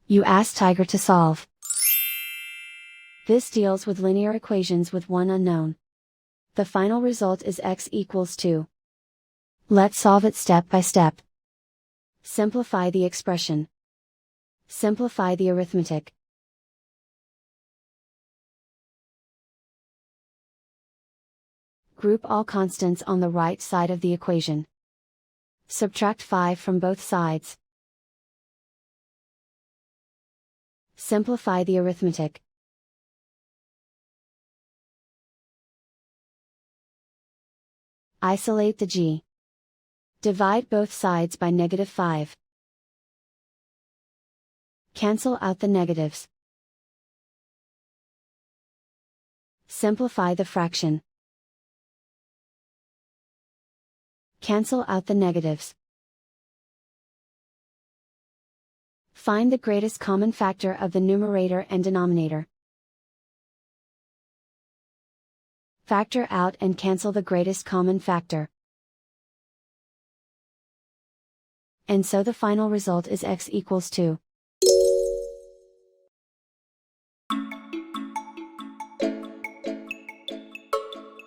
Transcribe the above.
You ask Tiger to solve. This deals with linear equations with one unknown. The final result is x equals 2. Let's solve it step by step. Simplify the expression. Simplify the arithmetic. Group all constants on the right side of the equation. Subtract 5 from both sides. Simplify the arithmetic. Isolate the g. Divide both sides by -5. Cancel out the negatives. Simplify the fraction. Cancel out the negatives. Find the greatest common factor of the numerator and denominator. Factor out and cancel the greatest common factor. And so the final result is x equals 2.